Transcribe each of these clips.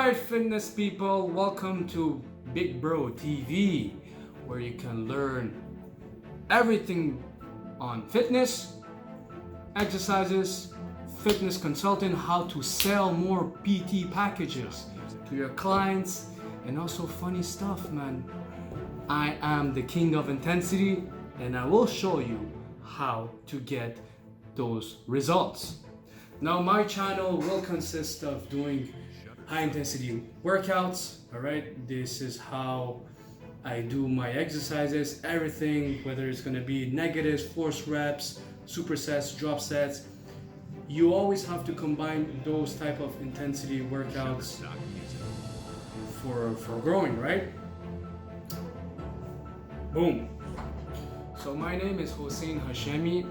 Alright, fitness people, welcome to Big Bro TV, where you can learn everything on fitness, exercises, fitness consulting, how to sell more PT packages to your clients, and also funny stuff, man. I am the king of intensity, and I will show you how to get those results. Now, my channel will consist of doing high intensity workouts. All right, this is how I do my exercises, everything, whether it's going to be negatives, force reps, supersets, drop sets. You always have to combine those type of intensity workouts for growing, right? Boom. So my name is Hossein Hashemi.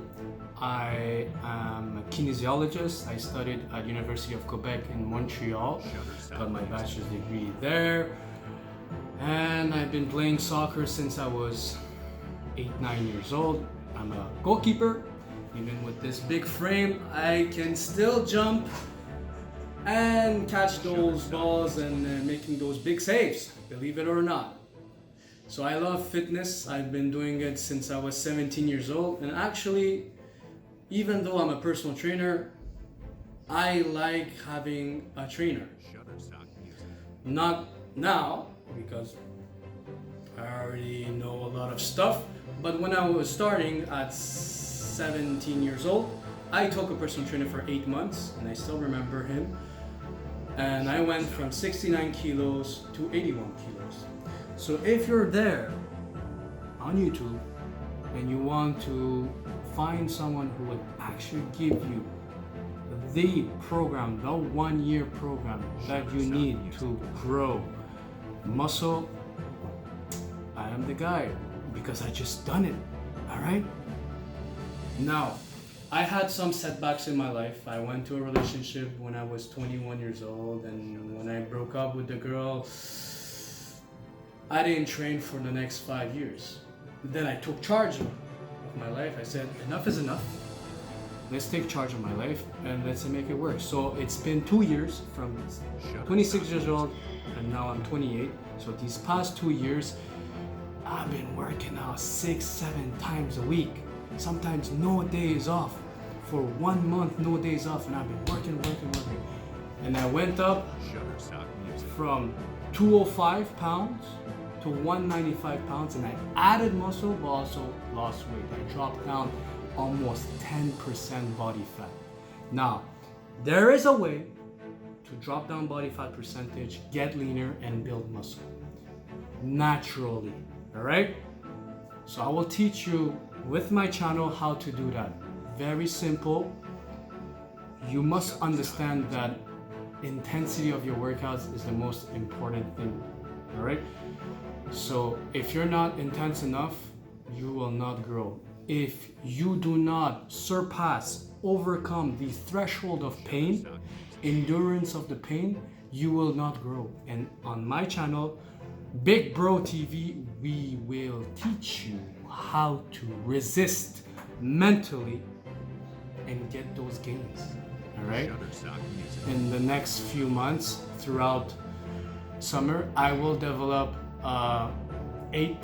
I am a kinesiologist. I studied at University of Quebec in Montreal, got my bachelor's degree there, and I've been playing soccer since I was 8-9 years old. I'm a goalkeeper. Even with this big frame, I can still jump and catch those balls and making those big saves, believe it or not. So I love fitness. I've been doing it since I was 17 years old, and actually, even though I'm a personal trainer, I like having a trainer. Not now, because I already know a lot of stuff, but when I was starting at 17 years old, I took a personal trainer for 8 months, and I still remember him. And I went from 69 kilos to 81 kilos. So if you're there on YouTube and you want to find someone who would actually give you the program, the 1 year program that you need to grow muscle, I am the guy, because I just done it. All right. Now, I had some setbacks in my life. I went to a relationship when I was 21 years old, and when I broke up with the girl, I didn't train for the next 5 years. Then I took charge of my life. I said, enough is enough. Let's take charge of my life and let's make it work. So it's been 2 years, from 26 years old and now I'm 28. So these past 2 years, I've been working out 6-7 times a week. Sometimes no days off. For 1 month, no days off, and I've been working. And I went up from 205 pounds to 195 pounds, and I added muscle but also lost weight. I dropped down almost 10% body fat. Now, there is a way to drop down body fat percentage, get leaner, and build muscle naturally. All right? So I will teach you with my channel how to do that. Very simple. You must understand that intensity of your workouts is the most important thing. All right? So if you're not intense enough, you will not grow. If you do not overcome the threshold of pain, endurance of the pain, you will not grow. And on my channel, Big Bro TV, we will teach you how to resist mentally and get those gains. All right? In the next few months, throughout summer, I will develop 8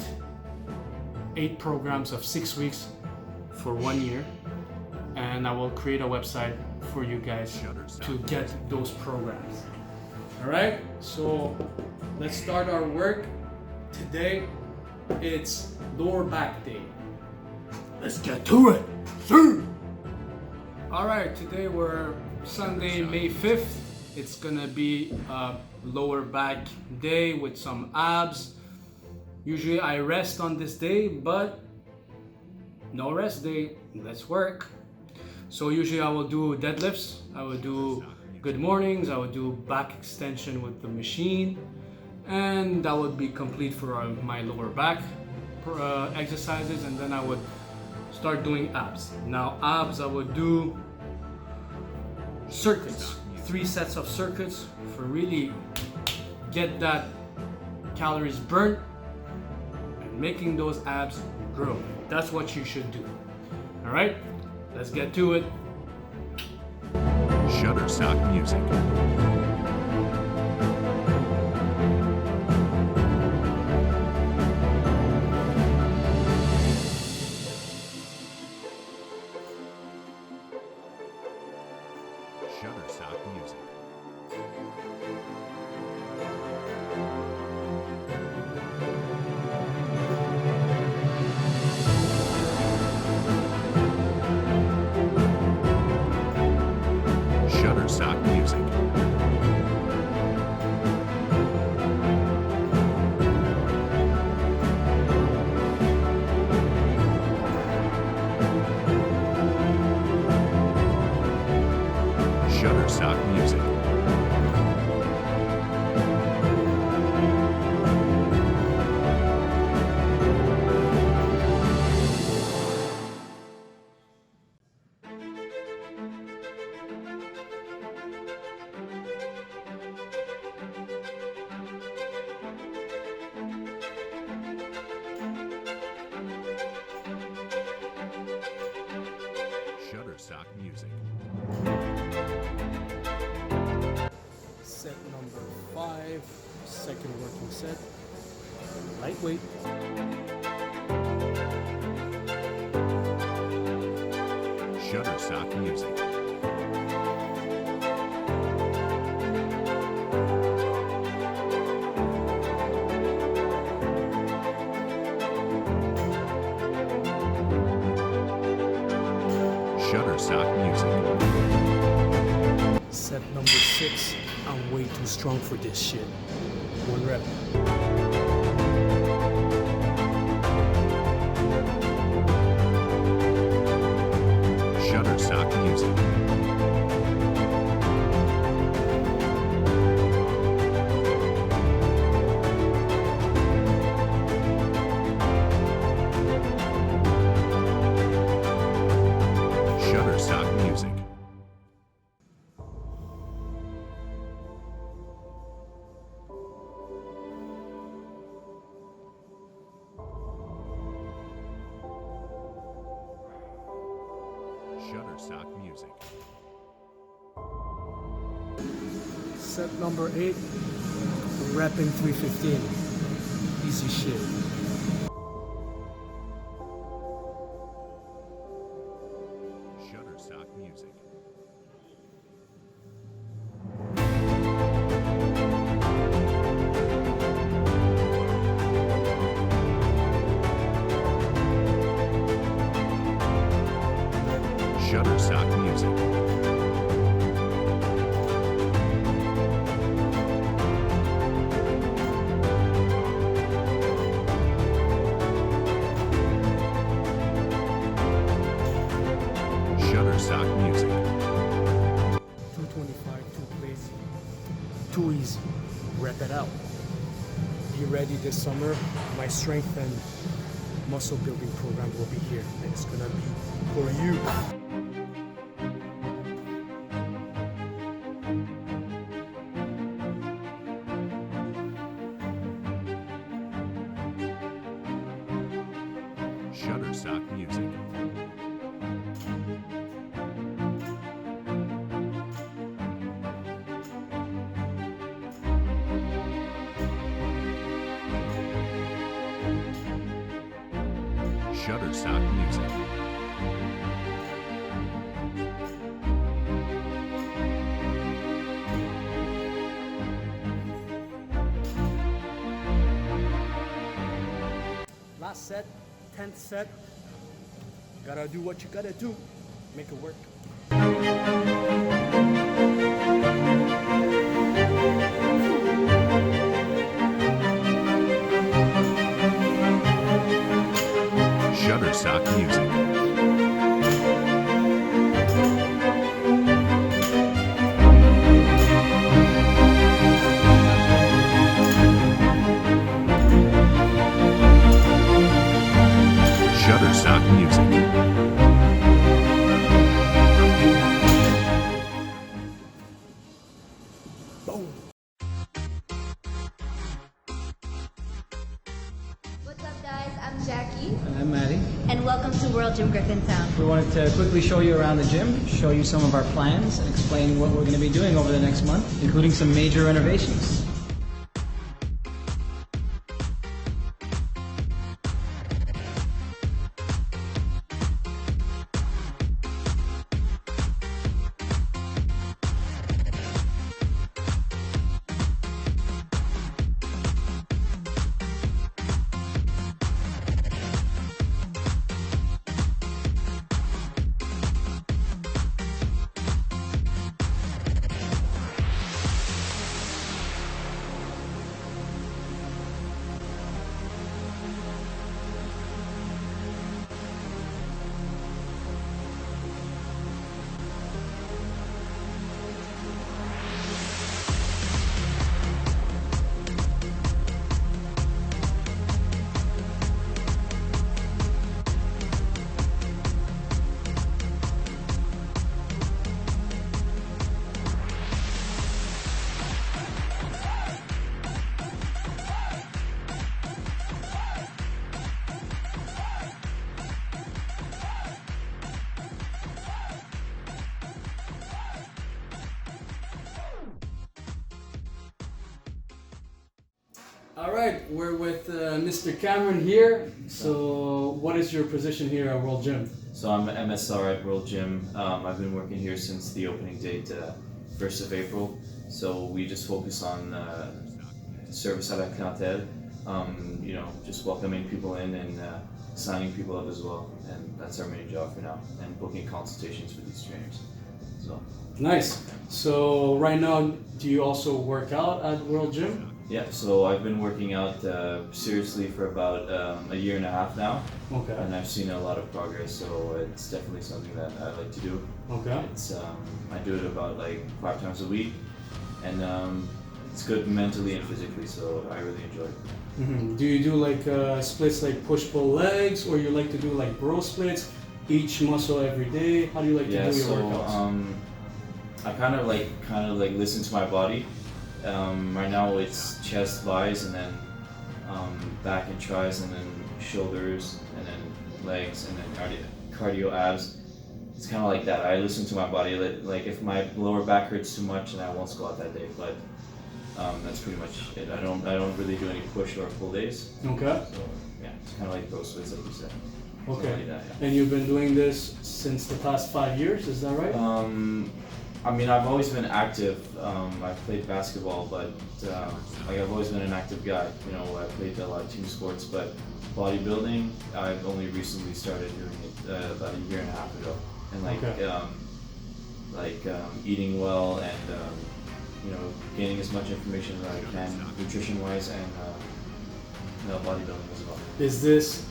programs of 6 weeks for 1 year, and I will create a website for you guys to get those programs. All right, so let's start our work. Today it's lower back day. Let's get to it. All right, today we're Sunday, May 5th. It's gonna be a lower back day with some abs. Usually I rest on this day, but no rest day, let's work. So usually I will do deadlifts, I will do good mornings, I will do back extension with the machine, and that would be complete for my lower back exercises, and then I would start doing abs. Now abs, I would do circuits, 3 sets of circuits for really get that calories burnt and making those abs grow. That's what you should do. All right, let's get to it. Shutterstock Music. Set number 5, second working set, lightweight. Shutterstock music. Shutterstock music. Set number 6, I'm way too strong for this shit. 1 rep. Shutterstock music. Shutterstock music. Shutterstock music. Set number 8, repping 315. Easy shit. Shutterstock music. Shutterstock music. Shutterstock music. 225, too crazy. Too easy. Rep it out. Be ready this summer. My strength and muscle building program will be here, and it's gonna be for you. Shutterstock music. Shutterstock music. Last set, 10th set. Gotta do what you gotta do. Make it work. Shutterstock music. Shutterstock music. Boom. What's up, guys? I'm Jackie, And I'm Maddie. and welcome to World Gym Griffintown. We wanted to quickly show you around the gym, show you some of our plans, and explain what we're going to be doing over the next month, including some major renovations. All right, we're with Mr. Cameron here. So, what is your position here at World Gym? So I'm an MSR at World Gym. I've been working here since the opening date, 1st of April. So we just focus on service à la clientèle, just welcoming people in and signing people up as well. And that's our main job for now, and booking consultations for these trainers. So Nice. So, right now, do you also work out at World Gym? yeah, so I've been working out seriously for about a year and a half now, Okay. and I've seen a lot of progress. So it's definitely something that I like to do. Okay. It's I do it about like 5 times a week, and it's good mentally and physically. So I really enjoy it. Mm-hmm. Do you do like splits like push-pull legs, or you like to do like bro splits, each muscle every day? How do you like to do your workouts? I kind of like listen to my body. Right now it's chest, buys, and then back and tris, and then shoulders, and then legs, and then cardio abs. It's kind of like that. I listen to my body. Like if my lower back hurts too much, then I won't squat that day. But that's pretty much it. I don't really do any push or pull days. Okay. So yeah, it's kind of like bro splits, like you said. Okay. Something like that, yeah. And you've been doing this since the past 5 years, is that right? I mean, I've always been active. I've played basketball, but I've always been an active guy. You know, I played a lot of team sports, but bodybuilding, I've only recently started doing it about a year and a half ago. And eating well and gaining as much information as I can, nutrition-wise, and bodybuilding as well. Is this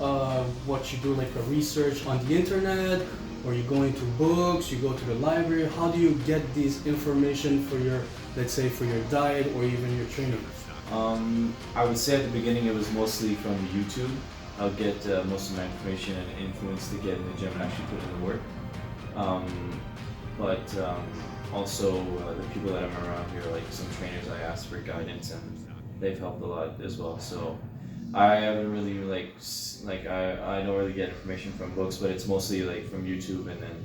what you do, like a research on the internet, or you go into books, you go to the library? How do you get these information for your, let's say, for your diet or even your training? I would say at the beginning it was mostly from YouTube. I'll get most of my information and influence to get in the gym and actually put in the work. Also the people that I'm around here, like some trainers, I asked for guidance and they've helped a lot as well. So I haven't really I don't really get information from books, but it's mostly like from YouTube, and then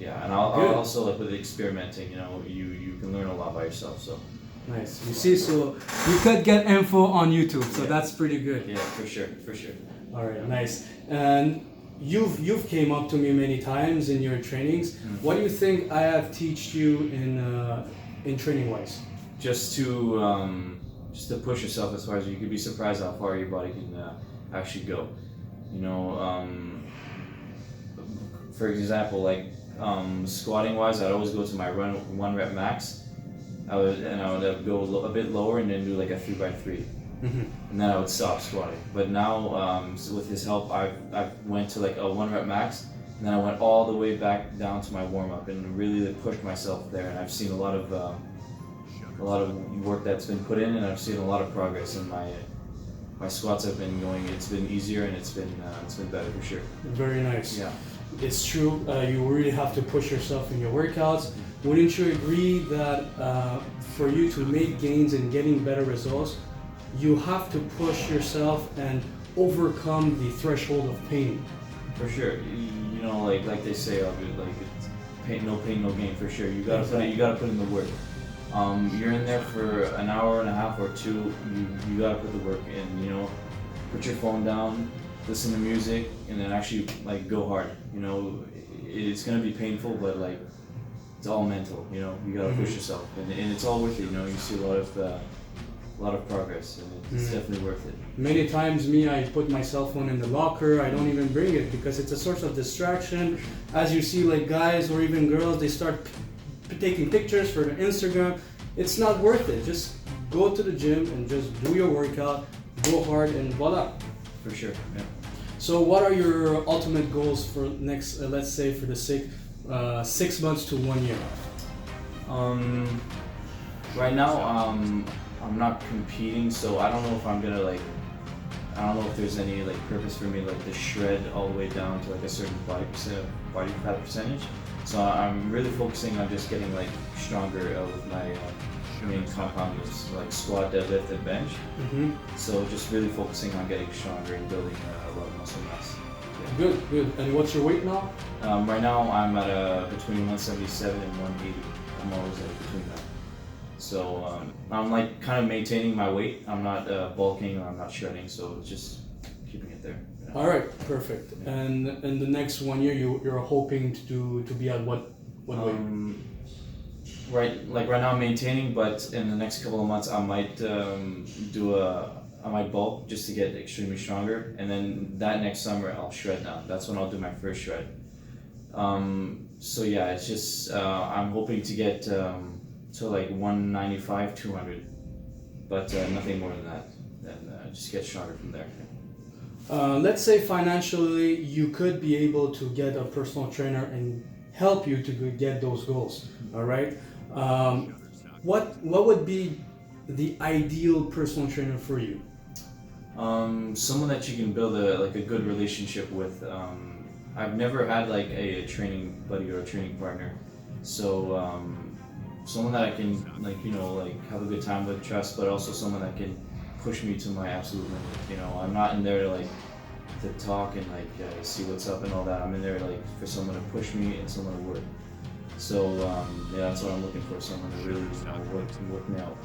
and I'll also like with experimenting, you can learn a lot by yourself. So nice. You see, so you could get info on YouTube, so that's pretty good. yeah, for sure. All right, nice. And you've came up to me many times in your trainings. Mm-hmm. What do you think I have teached you in training wise? Just to push yourself as far as you could be surprised how far your body can actually go. For example, like squatting wise, I'd always go to my 1 rep max. I would go a bit lower and then do like a 3x3. Mm-hmm. And then I would stop squatting. But now, so with his help, I went to like a 1 rep max, and then I went all the way back down to my warm up and really pushed myself there. And I've seen a lot of work that's been put in, and I've seen a lot of progress in my squats have been going. It's been easier and it's been better for sure. Very nice. Yeah. It's true. You really have to push yourself in your workouts. Wouldn't you agree that for you to make gains and getting better results, you have to push yourself and overcome the threshold of pain? For sure. Like they say, it's pain, no gain. For sure. You gotta put in the work. You're in there for an hour and a half or two. You gotta put the work in. Put your phone down, listen to music, and then actually go hard. It's gonna be painful, but it's all mental. You gotta push yourself, and it's all worth it. You see a lot of progress, and it's definitely worth it. Many times I put my cell phone in the locker. I don't even bring it because it's a source of distraction. As you see, like guys or even girls, they start taking pictures for their Instagram. It's not worth it. Just go to the gym and just do your workout, go hard, and voila. For sure, yeah. So what are your ultimate goals for next, let's say for the 6 months to 1 year? Right now, I'm not competing, so I don't know if I'm gonna I don't know if there's any purpose for me to shred all the way down to a certain body fat percentage. So I'm really focusing on just getting stronger with my main compound moves squat, deadlift, and bench. Mm-hmm. So just really focusing on getting stronger and building a lot of muscle mass. Yeah. Good. And what's your weight now? Right now I'm at between 177 and 180. I'm always between that. So I'm like kind of maintaining my weight. I'm not bulking or I'm not shredding, so it's just keeping it there. You know? All right, perfect. And in the next 1 year, you're hoping to be at what weight? Right now I'm maintaining, but in the next couple of months I might I might bulk just to get extremely stronger, and then that next summer I'll shred down. That's when I'll do my first shred. So yeah, it's just I'm hoping to get to like 195, 200, but nothing more than that. Then just get stronger from there. Let's say financially you could be able to get a personal trainer and help you to get those goals. All right. What would be the ideal personal trainer for you? Someone that you can build a good relationship with. I've never had like a training buddy or a training partner, so someone that I can have a good time with, trust, but also someone that can push me to my absolute limit. You know, I'm not in there to talk and see what's up and all that. I'm in there for someone to push me and someone to work. So that's what I'm looking for, someone to really work me out.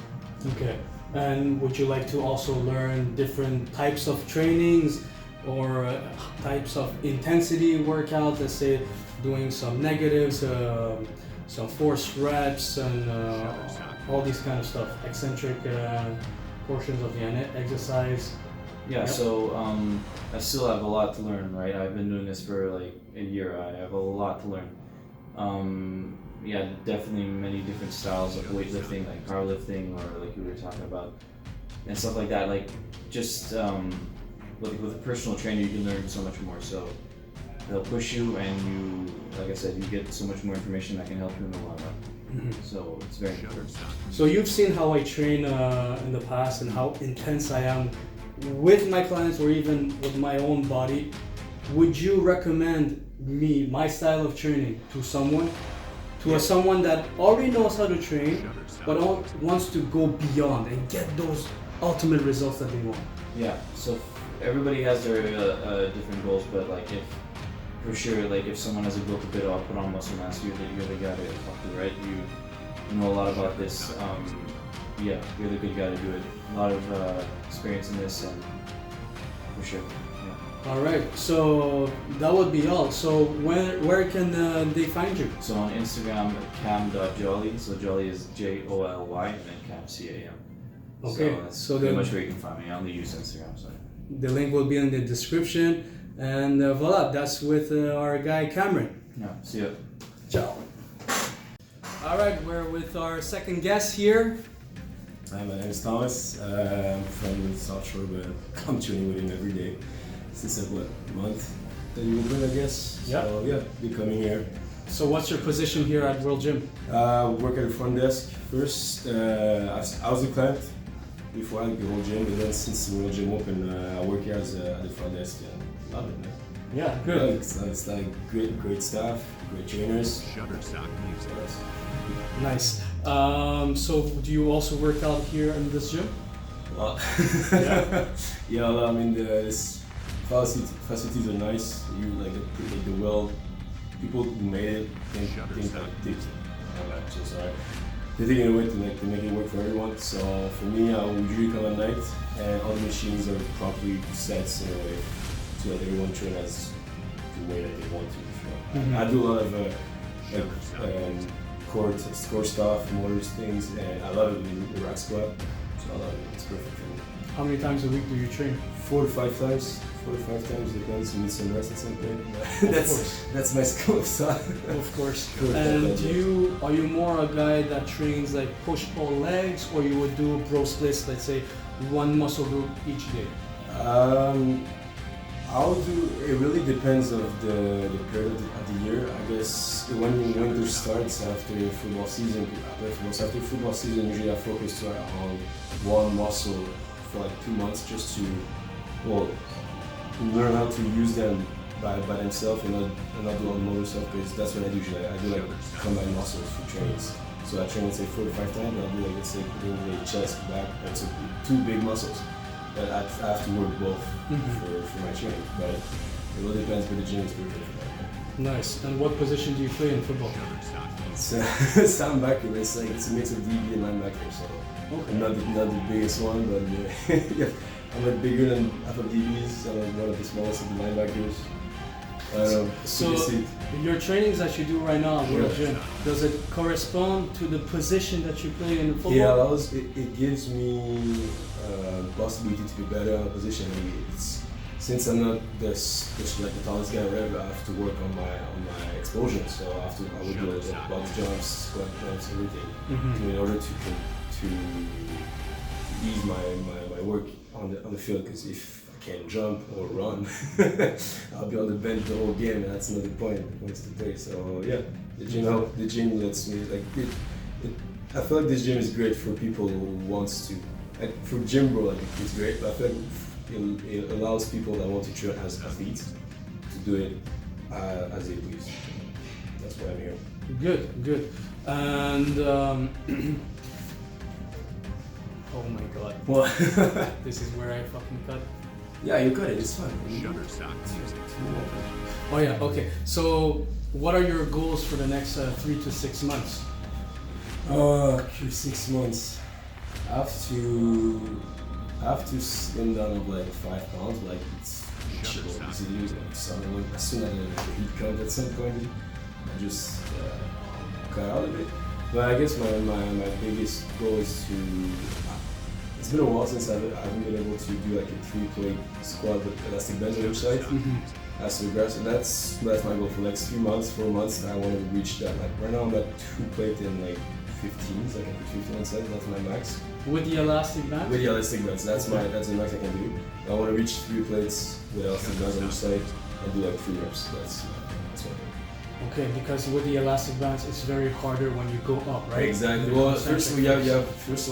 Okay. And would you like to also learn different types of trainings or types of intensity workouts? Let's say doing some negatives, some forced reps, and all these kind of stuff, eccentric portions of the exercise. Yeah, Yep. so I still have a lot to learn, right? I've been doing this for like a year. I have a lot to learn. Yeah, definitely many different styles of weightlifting, like powerlifting, or like you were talking about, and stuff like that. Like just with a personal trainer, you can learn so much more. So they'll push you, and you, like I said, you get so much more information that can help you in the long run. Mm-hmm. So it's very important. So you've seen how I train in the past and how intense I am with my clients or even with my own body. Would you recommend my style of training to someone? Someone that already knows how to train, but wants to go beyond and get those ultimate results that they want. Yeah. So everybody has their different goals, but if someone has a goal to build up, put on muscle mass, you're the guy to talk to, right? You know a lot about this. Yeah, you're the good guy to do it. A lot of experience in this, and for sure. All right, so that would be all. So where can they find you? So on Instagram, cam.joly. So Joly is Joly, and then cam CAM. Okay, So that's so pretty then much where you can find me. I only use Instagram, so. the link will be in the description. And voila, that's with our guy Cameron. Yeah, see ya. Ciao. All right, we're with our second guest here. Hi, my name is Thomas. I'm from South Shore, but I'm training with him every day since a month that you opened, I guess. Yeah. So yeah, be coming here. So what's your position here at World Gym? Work at the front desk first. I was a client before I the whole gym, but then since the World Gym opened, I work here as at the front desk. And love it, man. Yeah, good. Yeah, it's like great staff, great trainers. Shutterstock Music. Nice. So do you also work out here in this gym? Well, Yeah. yeah. Well, I mean, this facilities are nice. You like the people who made it think so sorry. They're taking it away to make it work for everyone. So for me, I would usually come at night, and all the machines are properly set in a way so that everyone train as the way that they want to. So Mhm. I do a lot of core stuff, motors, things, and I love it in the rack squat. So I love it. It's perfect for me. How many times a week do you train? 4 to 5 times. 4 to 5 times, depends. You need some rest at some point. course. That's my skill of stuff. Of course. Good. And are you more a guy that trains like push-pull legs, or you would do bro splits, let's say one muscle group each day? I'll do. It really depends of the period of the year. I guess when winter starts after football season, usually I focus on one muscle for like 2 months just to learn how to use them by themselves and not do all the motor stuff, because that's what I do usually. I do like combine muscles for trains. So I train, let's say 4 to 5 times, and I'll do like, let's say doing the chest, back, that's 2 big muscles. But I have to work both for my training. But It all depends, but the gym is pretty good for that. Nice. And what position do you play in football? It's linebacker, but it's a mix of DB and linebacker, so I'm not the biggest one, but yeah, I'm like bigger than half of DBs. I'm like one of the smallest of the linebackers. I don't know. So your trainings that you do right now at World Gym, does it correspond to the position that you play in football? Yeah, it gives me possibility to be better on a position. I mean, since I'm not like the tallest guy or whatever, I have to work on my explosion. So I would do like box jumps, squat jumps, everything, in order to ease my work on the field. Because if I can't jump or run, I'll be on the bench the whole game, and that's not the point. The point is to play. So yeah, the gym lets me like it. I feel like this gym is great for people who wants to. Like for gym bro, like it's great, but I feel like it allows people that want to train as athletes to do it as they please. That's why I'm here. Good. And oh my god. What? This is where I fucking cut. Yeah, you got it. It's fun. Shutterstock Music. Oh yeah. Okay. So, what are your goals for the next 3 to 6 months? 6 months. I have to slim down of like 5 pounds, like it's easily like summer. As soon as the heat comes at some point, I just cut out a bit. But I guess my biggest goal is to. It's been a while since I haven't been able to do like a 3-plate squat with elastic bands on each side. That's aggressive. That's my goal for the next 3 months, 4 months. I want to reach that. Like right now I'm at 2-plate in like 15s. I can put 15 on set. That's my max. With the elastic band? With the elastic bands, that's the max I can do. I want to reach 3 plates with elastic bands on each side and do like 3 reps. That's what I do. Okay, because with the elastic bands, it's very harder when you go up, right? Exactly. Well, first of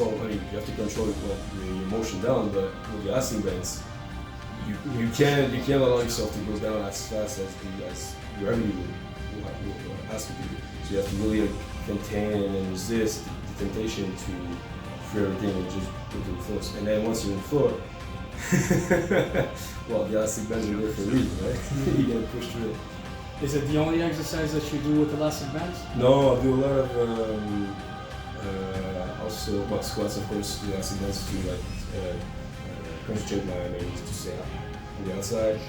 all, I mean, you have to control your motion down, but with the elastic bands, you can't allow yourself to go down as fast as gravity will ask you to do. So you have to really contain and resist the temptation to free everything and just go to the floor. And then once you're in the floor, well, the elastic bands are there for a reason, right? You gotta push through it. Is it the only exercise that you do with elastic bands? No, I do a lot of also butt squats, of course, the elastic bands to like concentrate my knees to stay up on the outside.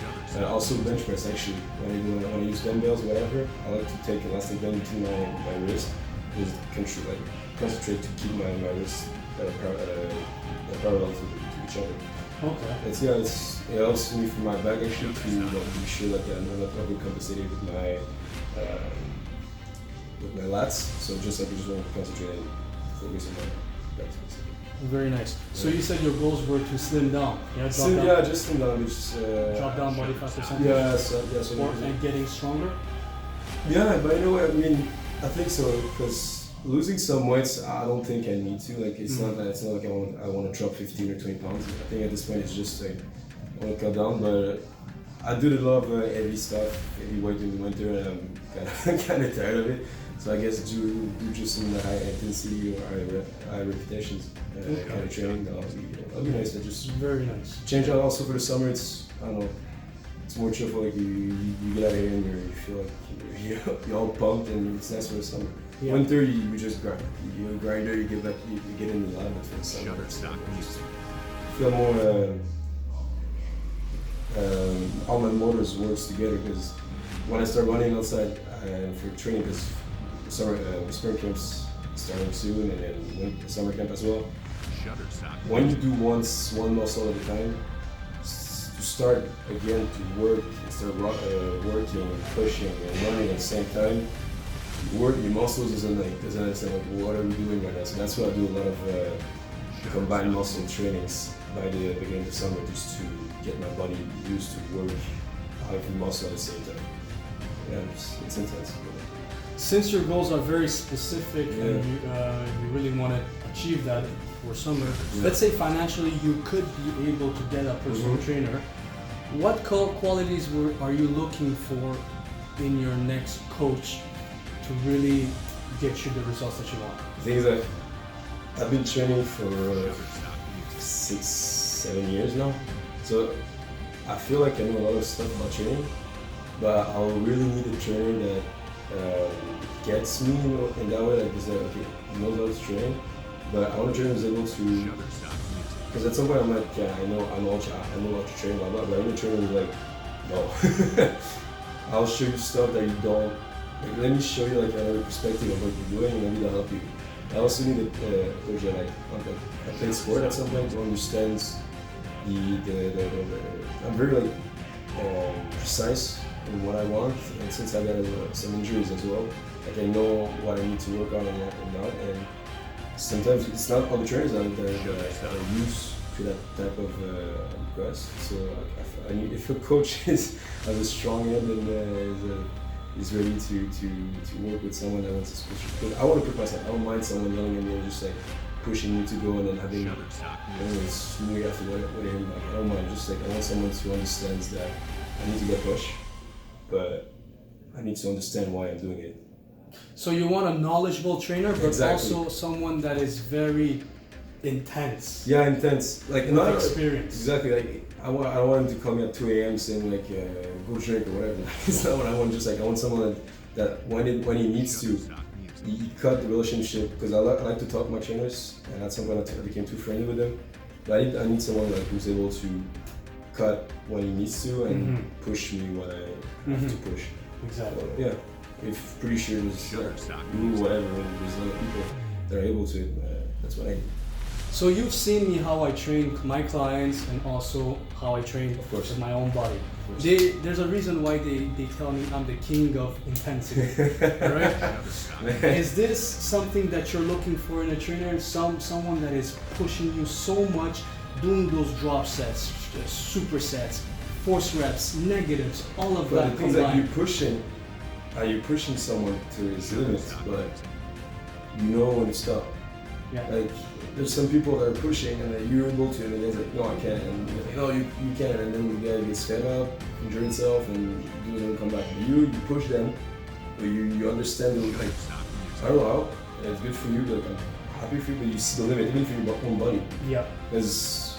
Also bench press actually. When I use dumbbells or whatever, I like to take elastic band between my wrist and concentrate to keep my wrists parallel to each other. Okay. It helps me for my back actually to be sure that I'm not overcompensating with my lats. So just like I just want to concentrate and focus on my back. Very nice. So you said your goals were to slim down. Yeah, just slim down. Drop down body fat percentage. And getting stronger. Yeah, but you know what I mean. I think so because. Losing some weights, I don't think I need to. Like it's not like I want to drop 15 or 20 pounds. I think at this point it's just like I want to cut down. But I do a lot of heavy stuff, heavy weight in the winter, and I'm kind of tired of it. So I guess do just some high intensity or high repetitions kind of training. That'll be nice. Just very nice. Change out also for the summer. It's I don't know. It's more chill for like you get out of here and you feel like you're all pumped and it's nice for the summer. Yeah. Winter you just grind. You grinder, you get in the lab, but for the summer I feel more all my motors works together because when I start running outside for training, because spring camp's starting soon and then summer camp as well. When you do one muscle at a time, to start again to work and start working and pushing and running at the same time, your muscles doesn't understand like what are we doing right now. So that's why I do a lot of combined muscle trainings by the beginning of summer just to get my body used to work every muscle at the same time. Yeah, it's intense. Since your goals are very specific and you really want to achieve that for summer, let's say financially you could be able to get a personal trainer. What qualities are you looking for in your next coach to really get you the results that you want? The thing is that I've been training for 6-7 years now, so I feel like I know a lot of stuff about training, but I'll really need a trainer that gets me in that way. Like, is that okay? He knows how to train, but I want a trainer who's able to. Because at some point I'm like, yeah, I know how to train, blah blah. But I want a trainer who's like, no. I'll show you stuff that you don't. Like, let me show you like another perspective of what you're doing, and maybe that'll help you. I also need a coach that I played sport at some point who understands I'm very like precise in what I want, and since I got some injuries as well, like I know what I need to work on and what not, and sometimes it's not all the trainers that are used to that type of request. So I need, if a coach has a strong hand and is ready to work with someone that wants to push. Because I want to put myself. I don't mind someone yelling at me and just like pushing me to go and then having smooth after what him. Like, I don't mind. Just like I want someone who understands that I need to get pushed, but I need to understand why I'm doing it. So you want a knowledgeable trainer, but Exactly. also someone that is very intense. Yeah, intense. Like With not experience. Exactly. Like I don't want him to call me at 2 a.m. saying like go drink or whatever. It's not what I want. Just like I want someone that when he needs to, he cut the relationship, because I like to talk to my trainers, and at some point I became too friendly with them. But I need someone like who's able to cut when he needs to and push me when I have to push. Exactly. So, yeah. If pretty sure there's whatever, and there's other people that are able to. That's what I need. So you've seen me how I train my clients and also how I train Of course. with my own body. There's a reason why they tell me I'm the king of intensity, right? Is this something that you're looking for in a trainer? Someone that is pushing you so much, doing those drop sets, supersets, force reps, negatives, all of But that the things that combined. you're pushing someone to his limits, but you know when to stop. Yeah. Like there's some people that are pushing and that you're able to, and the guy's like, no, I can't, and you can, and then the guy gets fed up, injure himself, and doesn't come back. You push them, but you understand the, like, I don't know how, and it's good for you, like I'm happy for you, but you see the limit even for your own body. Yeah. Because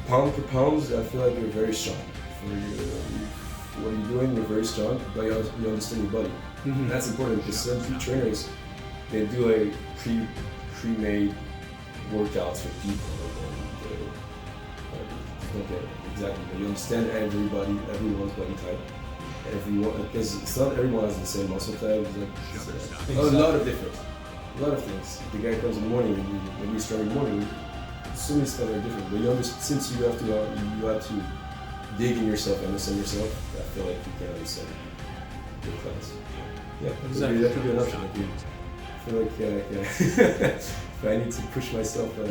pound per pound, I feel like you're very strong. For what you're doing, you're very strong, but you understand your body. And that's important, because some trainers, they do like pre-made workouts for people. Okay, exactly. But you understand everyone's body type. Because it's not everyone has the same muscle type. It's like, a lot of things. The guy comes in the morning, maybe you start in the morning. So many stuff are different. But since you have to dig in yourself, understand yourself. I feel like you can understand your class. Yeah, Exactly. That could be an option. I feel like if I need to push myself to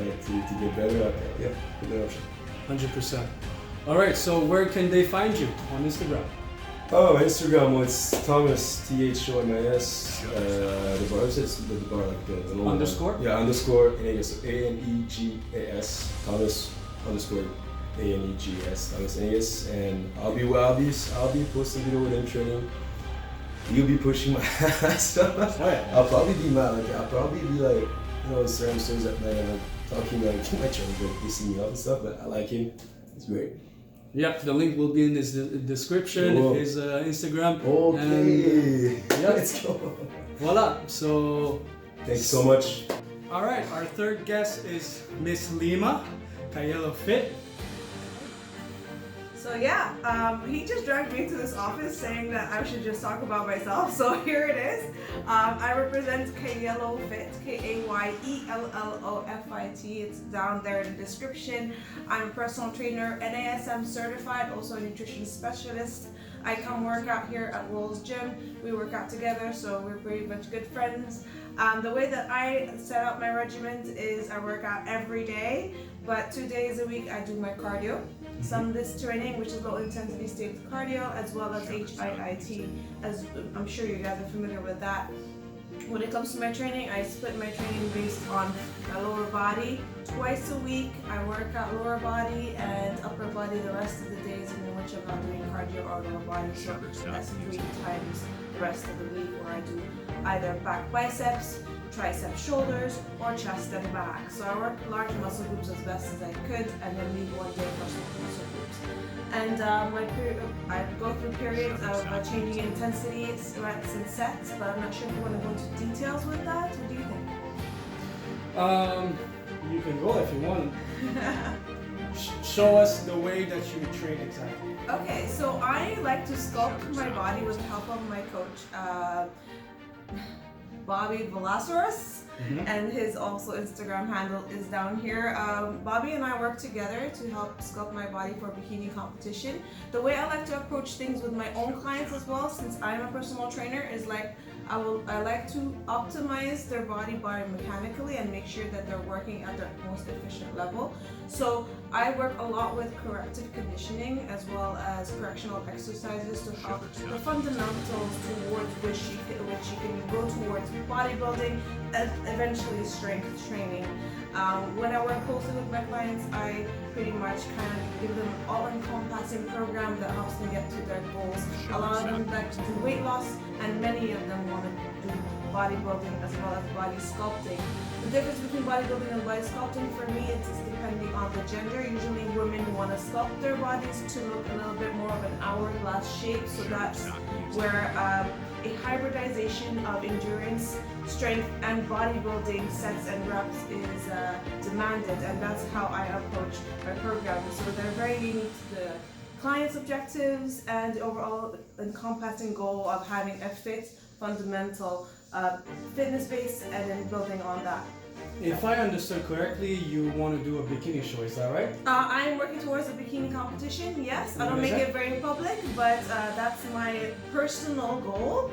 get better, yeah, could be an option. 100%. All right. So where can they find you on Instagram? Oh, my Instagram, well, it's Thomas, THOMIS, the bar, it's the bar, like the normal Underscore? One. Yeah, underscore, ANEGAS, so ANEGAS, Thomas, underscore, ANEGAS, Thomas ANEGAS, and I'll be posting video with him training. You'll be pushing my ass off. I'll probably be mad, like, certain stories at night, and I'm talking like my trainer, like pissing me off and stuff, but I like him, it's great. Yep, the link will be in this description, Cool. his Instagram. Okay. And, yeah, Let's go. voila. So, Thanks so much. all right, our third guest is Miss Lima, Kayellofit. So yeah, he just dragged me into this office saying that I should just talk about myself. So here it is. I represent Kayellofit, KAYELLOFIT. It's down there in the description. I'm a personal trainer, NASM certified, also a nutrition specialist. I come work out here at World's Gym. We work out together, so we're pretty much good friends. The way that I set up my regimen is I work out every day, but 2 days a week I do my cardio. Some disc training, which is low intensity state cardio, as well as HIIT, as I'm sure you guys are familiar with that. When it comes to my training, I split my training based on my lower body. Twice a week, I work out lower body and upper body the rest of the days in which I'm not doing cardio or lower body. So that's 3 times the rest of the week where I do either back biceps, tricep shoulders, or chest and back. So I work large muscle groups as best as I could, and then leave one day for small muscle groups. And I go through periods of changing intensity, reps, and sets, but I'm not sure if you want to go into details with that. What do you think? You can go if you want. Show us the way that you train exactly. Okay, so I like to sculpt my body with the help of my coach, Bobby Velasquez, and his also Instagram handle is down here. Bobby and I work together to help sculpt my body for bikini competition. The way I like to approach things with my own clients as well, since I'm a personal trainer, is like I like to optimize their body biomechanically and make sure that they're working at their most efficient level. So I work a lot with corrective conditioning as well as correctional exercises to help the fundamentals towards which you can go towards bodybuilding and eventually strength training. When I work closely with my clients, I pretty much kind of give them an all-encompassing program that helps them get to their goals. A lot of them like to do weight loss, and many of them want to do bodybuilding as well as body sculpting. The difference between bodybuilding and body sculpting for me is depending on the gender. Usually women want to sculpt their bodies to look a little bit more of an hourglass shape, so that's where a hybridization of endurance, strength, and bodybuilding sets and reps is demanded, and that's how I approach my programs. So they're very unique to the client's objectives and the overall encompassing goal of having a fit, fundamental fitness base and then building on that. If I understood correctly, you want to do a bikini show, is that right? I'm working towards a bikini competition, yes. I don't make it very public, but that's my personal goal.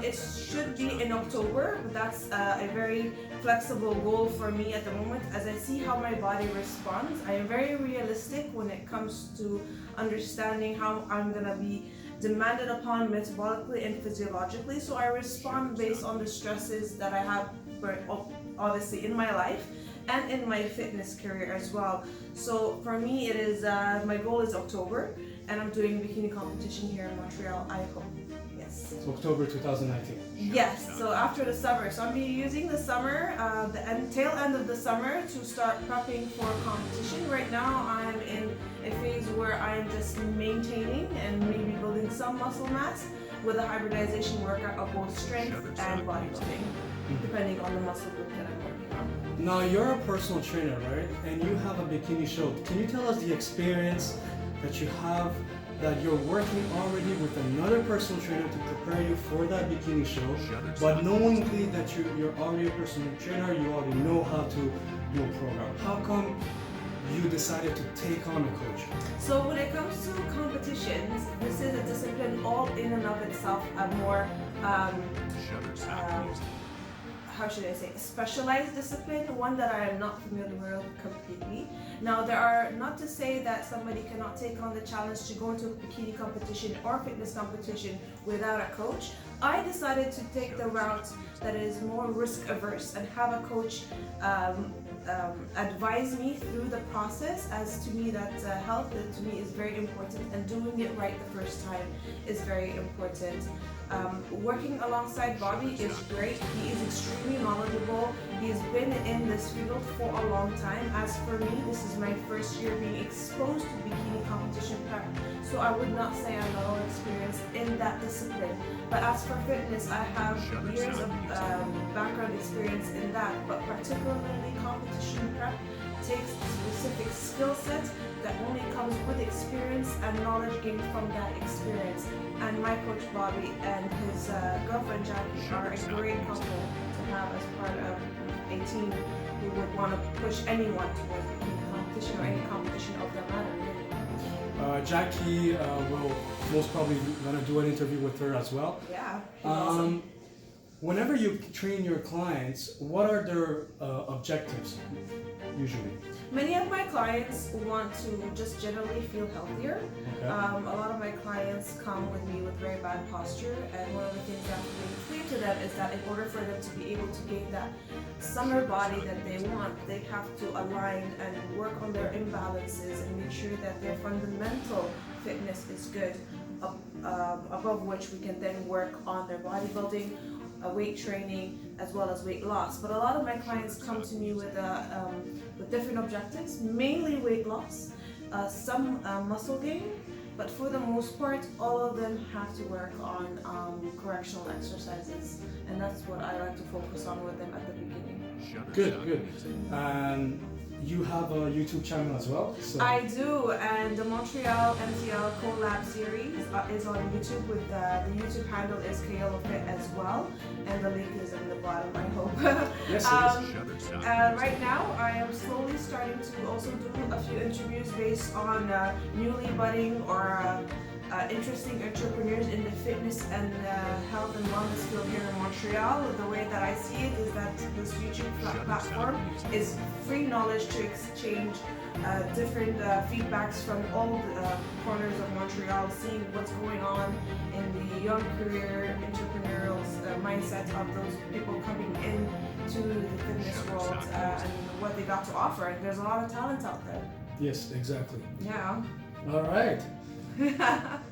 It should be in October, but that's a very flexible goal for me at the moment as I see how my body responds. I am very realistic when it comes to understanding how I'm going to be demanded upon metabolically and physiologically, so I respond based on the stresses that I have obviously in my life and in my fitness career as well. So for me it is my goal is October, and I'm doing bikini competition here in Montreal, I hope. Yes. It's October 2019. Yes, so after the summer. So I'll be using the summer, tail end of the summer to start prepping for competition. Right now I'm in a phase where I'm just maintaining and maybe building some muscle mass with a hybridization workout of both strength and bodybuilding, depending on the muscle group that I'm working on. Now you're a personal trainer, right? And you have a bikini show. Can you tell us the experience that you have, that you're working already with another personal trainer to prepare you for that bikini show, but knowingly that you're already a personal trainer, you already know how to do a program. How come you decided to take on a coach? So when it comes to competitions, this is a discipline all in and of itself, a more how should I say, specialized discipline, one that I am not familiar with completely. Now there are, not to say that somebody cannot take on the challenge to go into a bikini competition or fitness competition without a coach. I decided to take the route that is more risk averse and have a coach advise me through the process, as to me that health to me is very important, and doing it right the first time is very important. Working alongside Bobby is great. He is extremely knowledgeable. He's been in this field for a long time. As for me, this is my first year being exposed to bikini competition prep, so I would not say I'm not experienced in that discipline. But as for fitness, I have years of background experience in that, but particularly competition prep takes a specific skill set that only comes with experience and knowledge gained from that experience. And my coach Bobby and his girlfriend Jackie are a great couple to have as part of a team who would want to push anyone towards any competition or any competition of their matter, really. Jackie will most probably gonna do an interview with her as well. Yeah. Awesome. Whenever you train your clients, what are their objectives usually? Many of my clients want to just generally feel healthier. Okay. A lot of my clients come with me with very bad posture, and one of the things that I have to make clear to them is that in order for them to be able to gain that summer body that they want, they have to align and work on their imbalances and make sure that their fundamental fitness is good, above which we can then work on their bodybuilding, weight training, as well as weight loss. But a lot of my clients come to me with different objectives, mainly weight loss. some muscle gain, but for the most part, all of them have to work on correctional exercises, and that's what I like to focus on with them at the beginning. Good. You have a YouTube channel as well? So. I do, and the Montreal MTL collab series is on YouTube with the YouTube handle is kayellofit as well, and the link is in the bottom, I hope. Yes, Right now, I am slowly starting to also do a few interviews based on newly budding or interesting entrepreneurs in the fitness and health and wellness field here in Montreal. The way that I see it is that this YouTube platform is free knowledge to exchange different feedbacks from all the corners of Montreal, seeing what's going on in the young career entrepreneurial mindset of those people coming in to the fitness world and what they got to offer. And there's a lot of talent out there. Yes, exactly. Yeah. All right.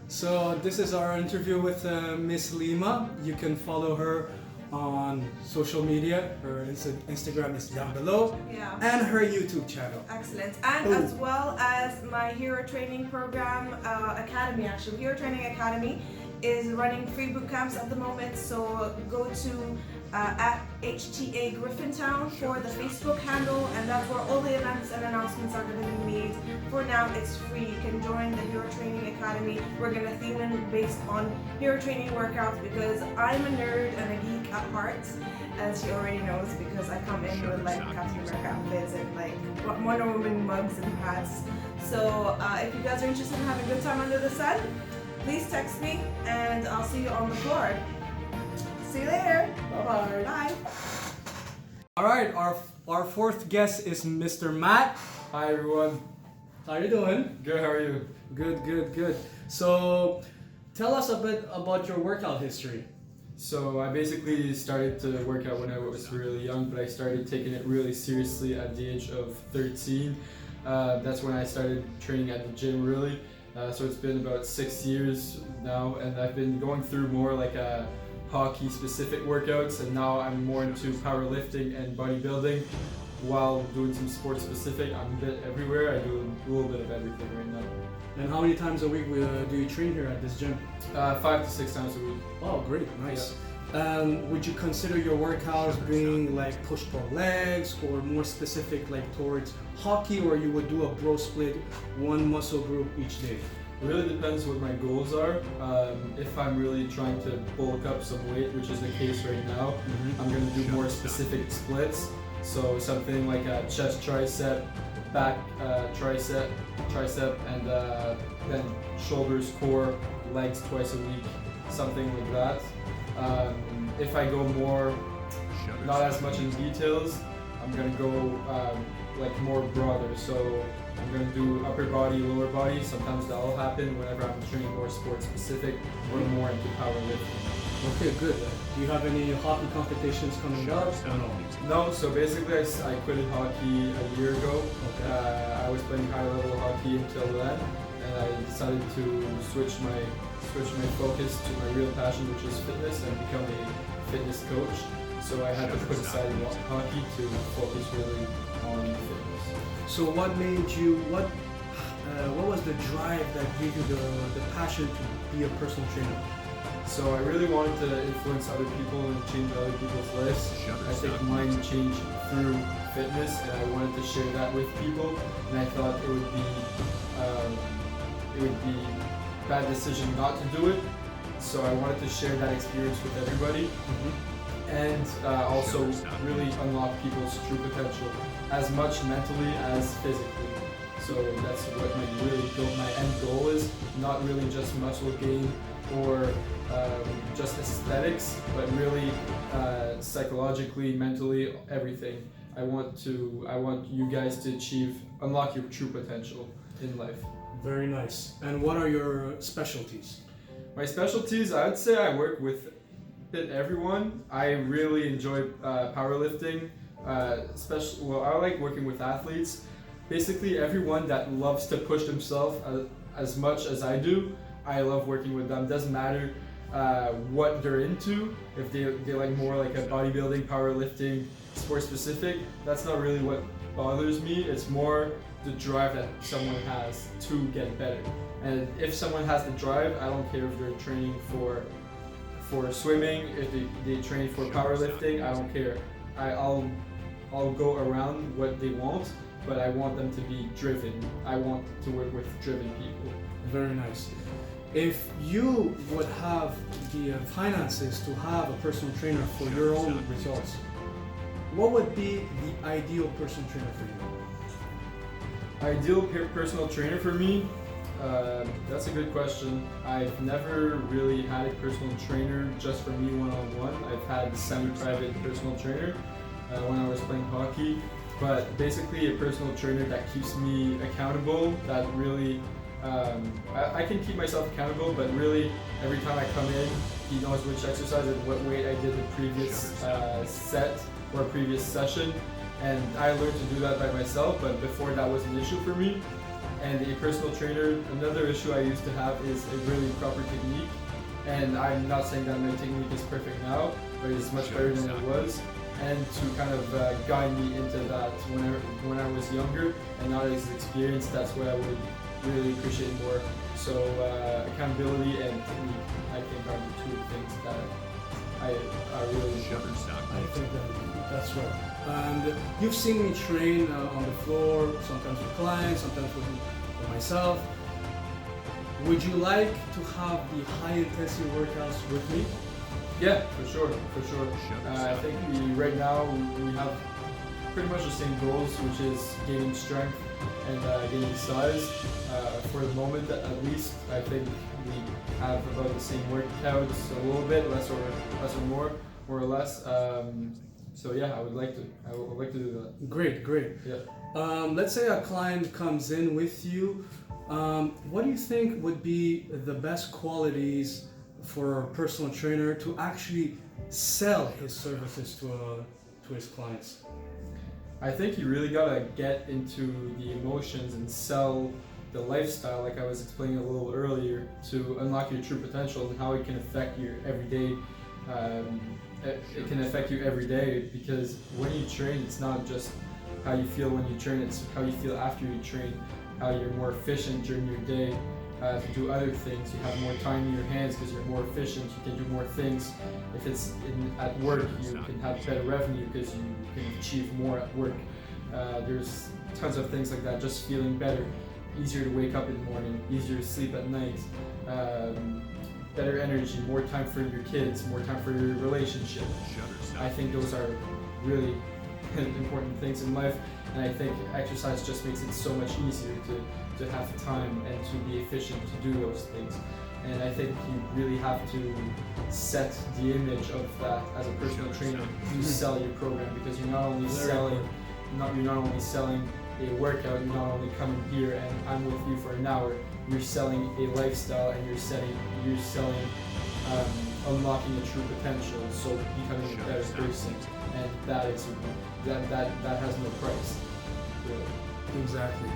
So this is our interview with Miss Lima. You can follow her on social media. Her Instagram is down below. Yeah. And her YouTube channel. Excellent. And as well as my Hero Training Program Academy, actually. Hero Training Academy is running free boot camps at the moment, so go to at HTA Griffintown for the Facebook handle, and that's where all the events and announcements are going to be made. For now, it's free. You can join the Hero Training Academy. We're going to theme it based on hero training workouts because I'm a nerd and a geek at heart, as she already knows, because I come in with like Captain America outfits and like Wonder Woman mugs and hats. So if you guys are interested in having a good time under the sun, please text me and I'll see you on the floor. See you later. Bye-bye. Bye. All right, our fourth guest is Mr. Matt. Hi everyone. How you doing? Good, how are you? Good. So tell us a bit about your workout history. So I basically started to work out when I was really young, but I started taking it really seriously at the age of 13. That's when I started training at the gym really. So it's been about 6 years now, and I've been going through more like hockey specific workouts, and now I'm more into powerlifting and bodybuilding while doing some sports specific. I'm a bit everywhere. I do a little bit of everything right now. And how many times a week do you train here at this gym? 5 to 6 times a week. Oh, great, nice. Would you consider your workouts being like push-pull legs or more specific like towards hockey, or you would do a bro split, one muscle group each day? It really depends what my goals are. If I'm really trying to bulk up some weight, which is the case right now, I'm going to do more specific splits. So something like a chest tricep, back tricep, and then shoulders, core, legs twice a week, something like that. If I go more, not as much in details, I'm going to go like more broader. So I'm going to do upper body, lower body. Sometimes that'll happen whenever I'm training more sport specific or more into powerlifting. Okay, good. Do you have any hockey competitions coming up? No, so basically I quitted hockey a year ago. Okay. I was playing high level hockey until then, and I decided to switch my focus to my real passion, which is fitness, and become a fitness coach. So I had to put aside hockey to focus really on fitness. So what made you, what was the drive that gave you the passion to be a personal trainer? So I really wanted to influence other people and change other people's lives. I think mine changed through fitness, and I wanted to share that with people. And I thought it would be a bad decision not to do it. So I wanted to share that experience with everybody, and also really unlock people's true potential, as much mentally as physically. So that's what my end goal is. Not really just muscle gain or just aesthetics, but really psychologically, mentally, everything. I want you guys to unlock your true potential in life. Very nice. And what are your specialties? My specialties, I would say I work with a bit everyone. I really enjoy powerlifting. I like working with athletes. Basically, everyone that loves to push themselves as much as I do, I love working with them. Doesn't matter what they're into. If they like more like a bodybuilding, powerlifting, sport specific, that's not really what bothers me. It's more the drive that someone has to get better. And if someone has the drive, I don't care if they're training for swimming, if they train for powerlifting, I don't care. I'll go around what they want, but I want them to be driven. I want to work with driven people. Very nice. If you would have the finances to have a personal trainer for your own results, what would be the ideal personal trainer for you? Ideal personal trainer for me? That's a good question. I've never really had a personal trainer just for me one-on-one. I've had semi-private personal trainer when I was playing hockey, but basically a personal trainer that keeps me accountable, that really, I can keep myself accountable, but really every time I come in, he knows which exercise and what weight I did the previous set or previous session, and I learned to do that by myself, but before that was an issue for me. And a personal trainer, another issue I used to have is a really proper technique. And I'm not saying that my technique is perfect now, but it's much better than it was. And to kind of guide me into that when I was younger and not as experienced, that's what I would really appreciate more. So accountability and technique, I think, are the two things that I really I think that's right. And you've seen me train on the floor, sometimes with clients, sometimes with myself. Would you like to have the high intensity workouts with me? Yeah, for sure. I think right now we have pretty much the same goals, which is gaining strength and gaining size. For the moment, at least, I think we have about the same workouts, a little bit less or more or less. So yeah, I would like to do that. Great. Yeah. Let's say a client comes in with you. What do you think would be the best qualities for a personal trainer to actually sell his services to his clients? I think you really gotta get into the emotions and sell the lifestyle, like I was explaining a little earlier, to unlock your true potential and how it can affect your everyday. It can affect you every day, because when you train, it's not just how you feel when you train, it's how you feel after you train, how you're more efficient during your day to do other things. You have more time in your hands because you're more efficient, you can do more things. If it's at work, you can have better revenue because you can achieve more at work. There's tons of things like that, just feeling better, easier to wake up in the morning, easier to sleep at night. Better energy, more time for your kids, more time for your relationship. I think those are really important things in life, and I think exercise just makes it so much easier to have time and to be efficient to do those things. And I think you really have to set the image of that as a personal trainer to sell your program, because you're not only selling a workout, you're not only coming here and I'm with you for an hour, you're selling a lifestyle, and you're selling unlocking a true potential, so becoming a better person, and that has no price, really. Exactly.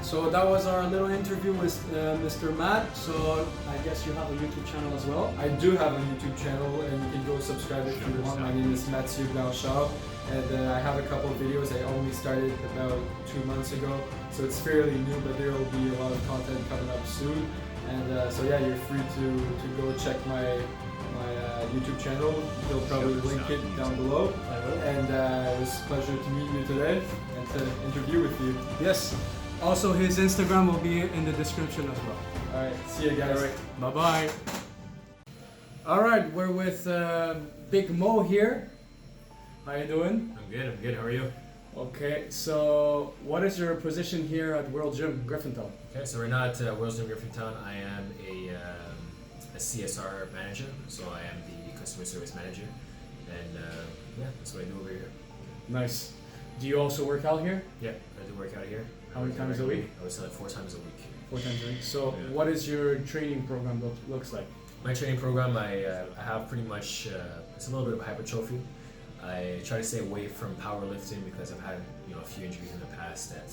So that was our little interview with Mr. Matt. So I guess you have a YouTube channel as well. I do have a YouTube channel, and you can go subscribe if you want. My name is Mathieu.Blanchard, and I have a couple of videos. I only started about 2 months ago, so it's fairly new, but there will be a lot of content coming up soon. And so yeah, you're free to go check my YouTube channel. They'll probably link it down below. I will. And it was a pleasure to meet you today and to interview with you. Yes. Also, his Instagram will be in the description as well. All right, see you guys. All right, bye-bye. All right, we're with Big Mo here. How you doing? I'm good. How are you? Okay, so what is your position here at World Gym, Griffintown? Okay, so right now at World Gym Griffintown, I am a CSR manager, so I am the customer service manager, and yeah, that's what I do over here. Nice. Do you also work out here? Yeah, I do work out here. How many times a week? I would say 4 times a week. 4 times a week. So Yeah. what is your training program looks like? My training program, I have pretty much, it's a little bit of hypertrophy. I try to stay away from powerlifting because I've had a few injuries in the past that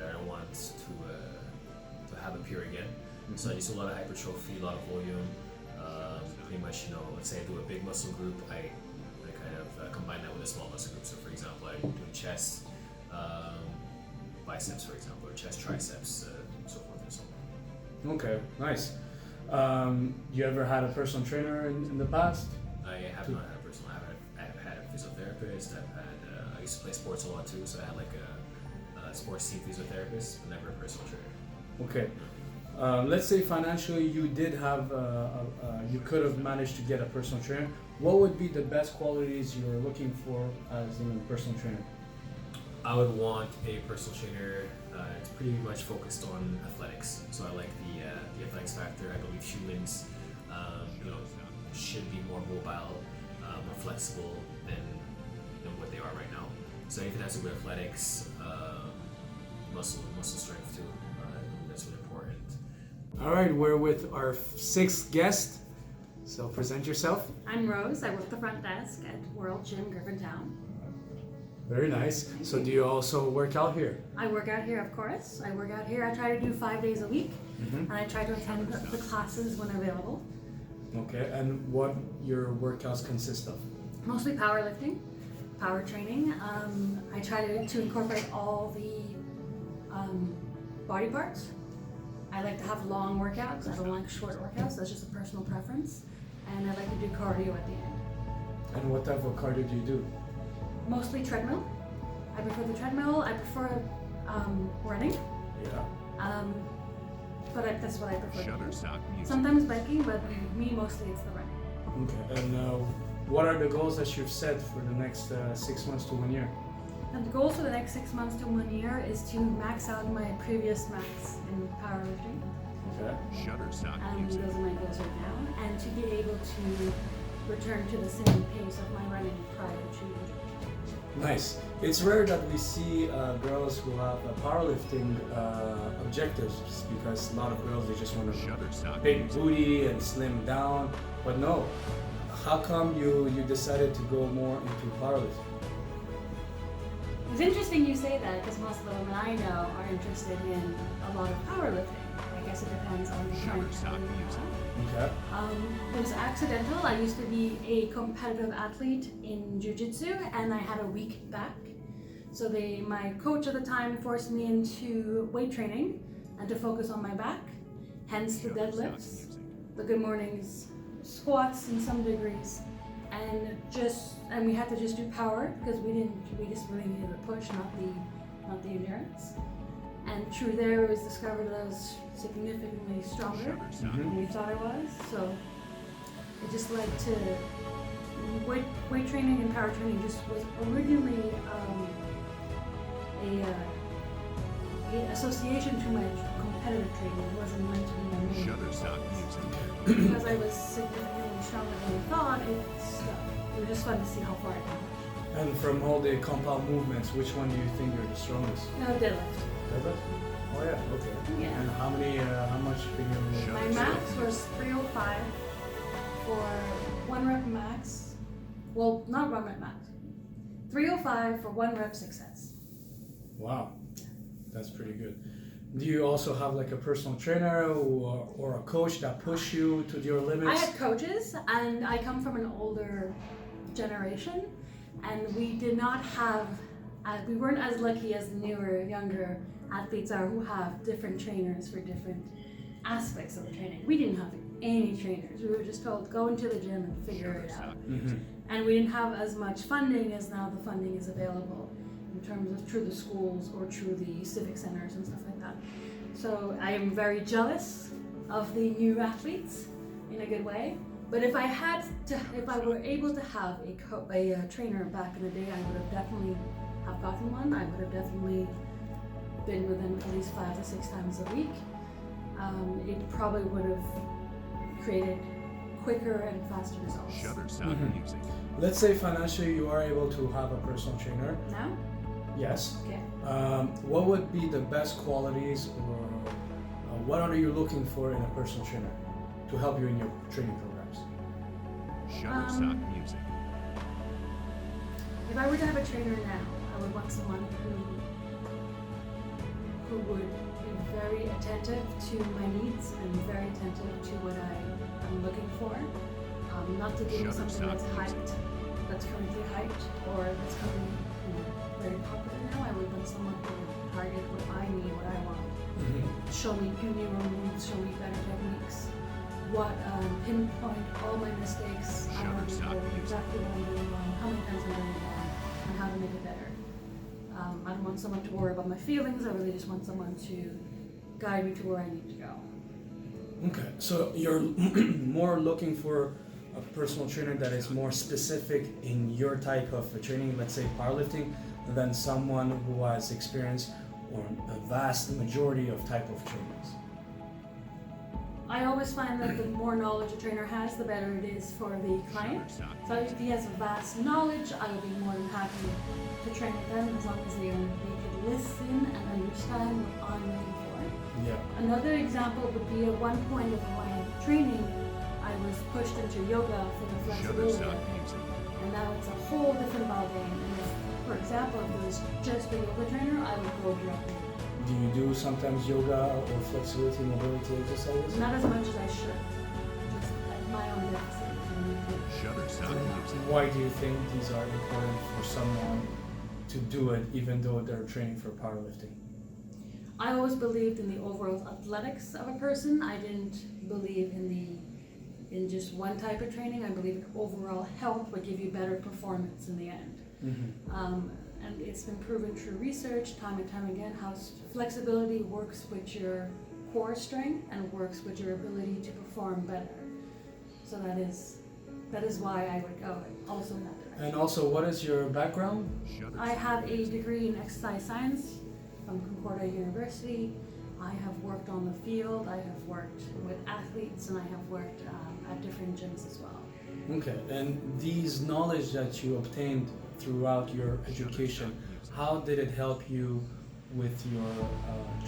I don't want to have appear again. Mm-hmm. So I just do a lot of hypertrophy, a lot of volume. Pretty much, let's say I do a big muscle group, I kind of combine that with a small muscle group. So for example, I'm doing chest, biceps, for example, or chest, triceps, so forth and so on. Okay, nice. You ever had a personal trainer in the past? I have not had a personal. I've had a physiotherapist. I used to play sports a lot too, so I had like a sports team physiotherapist, but never a personal trainer. Okay. Let's say financially you did have, you could have managed to get a personal trainer. What would be the best qualities you're looking for as a personal trainer? I would want a personal trainer that's pretty much focused on athletics. So I like the athletics factor. I believe humans, should be more mobile, more flexible than what they are right now. So anything that's with athletics, muscle strength too. That's really important. All right, we're with our sixth guest. So present yourself. I'm Rose. I work the front desk at World Gym Griffintown. Very nice. So do you also work out here? I work out here, of course. I work out here. I try to do 5 days a week, and I try to attend the classes when available. Okay, and what your workouts consist of? Mostly powerlifting, power training. I try to incorporate all the body parts. I like to have long workouts. I don't like short workouts. That's just a personal preference. And I like to do cardio at the end. And what type of cardio do you do? Mostly treadmill. I prefer the treadmill. I prefer running. Yeah. But that's what I prefer. Shutterstock Music. Sometimes biking, but me mostly it's the running. Okay. And what are the goals that you've set for the next 6 months to 1 year? And the goal for the next 6 months to 1 year is to max out my previous max in powerlifting. Okay. Shutterstock Those Music. are my goals right now. And to be able to return to the same pace of my running prior to injury. Nice. It's rare that we see girls who have powerlifting objectives because a lot of girls, they just want to Shutterstock big Music. booty and slim down. But no, how come you decided to go more into powerlifting? It's interesting you say that because most of the women I know are interested in a lot of powerlifting. I guess it depends on the current Shutterstock Music. Okay. It was accidental. I used to be a competitive athlete in jiu-jitsu and I had a weak back. So my coach at the time forced me into weight training and to focus on my back, hence the deadlifts, the good mornings, squats in some degrees, and we had to just do power because we just really needed the push, not the endurance. And through there, it was discovered that I was significantly stronger than we thought I was. So it just led to weight training and power training. Just was originally a association to my competitive training. It wasn't meant to be my main. Shutterstock Music. Because I was significantly stronger than we thought, it was just fun to see how far I got. And from all the compound movements, which one do you think you're the strongest? No, deadlift. Deadlift? Oh yeah, okay. Yeah. And how much can you? My max was 305 for 1 rep max. Well, not 1 rep max. 305 for 1 rep, 6 sets. Wow, that's pretty good. Do you also have like a personal trainer or a coach that push you to your limits? I had coaches, and I come from an older generation, and we did not have, we weren't as lucky as the newer, younger athletes are who have different trainers for different aspects of the training. We didn't have any trainers. We were just told, go into the gym and figure it out. And we didn't have as much funding as now the funding is available in terms of through the schools or through the civic centers and stuff like that. So I am very jealous of the new athletes in a good way. But if I were able to have a trainer back in the day, I would have definitely have gotten one. I would have definitely been with them at least 5 to 6 times a week. It probably would have created quicker and faster results. Shutterstock Music. Let's say financially you are able to have a personal trainer. Now? Yes. Okay. What would be the best qualities or what are you looking for in a personal trainer to help you in your training programs? Shutterstock Music. If I were to have a trainer now, I would want someone who would be very attentive to my needs and very attentive to what I am looking for. Not to give me something that's hyped, that's currently hyped, or that's currently very popular now. I would want someone who would target what I need, what I want. Show me newer moves, show me better techniques. Pinpoint all my mistakes. I want to know exactly what I'm doing wrong, how many times I'm doing it wrong, and how to make it better. I don't want someone to worry about my feelings. I really just want someone to guide me to where I need to go. Okay, so you're more looking for a personal trainer that is more specific in your type of training, let's say powerlifting, than someone who has experience or a vast majority of type of trainers. I always find that the more knowledge a trainer has, the better it is for the client. So if he has a vast knowledge, I will be more than happy to train with them as long as they can listen and understand what I'm looking for. Yeah. Another example would be at one point of my training, I was pushed into yoga for the flexibility, and now it's a whole different ballgame. And if, for example, if it was just a yoga trainer, I would go directly. Do you do sometimes yoga or flexibility, mobility exercises? Not as much as I should. Just at my own deficit. Why do you think these are important for someone to do it, even though they're training for powerlifting? I always believed in the overall athletics of a person. I didn't believe in just one type of training. I believe in overall health would give you better performance in the end. And it's been proven through research time and time again how flexibility works with your core strength and works with your ability to perform better. So that is why I would go also in that direction. And also, what is your background? I have a degree in exercise science from Concordia University. I have worked on the field, I have worked with athletes, and I have worked at different gyms as well. Okay, and these knowledge that you obtained throughout your education, how did it help you with your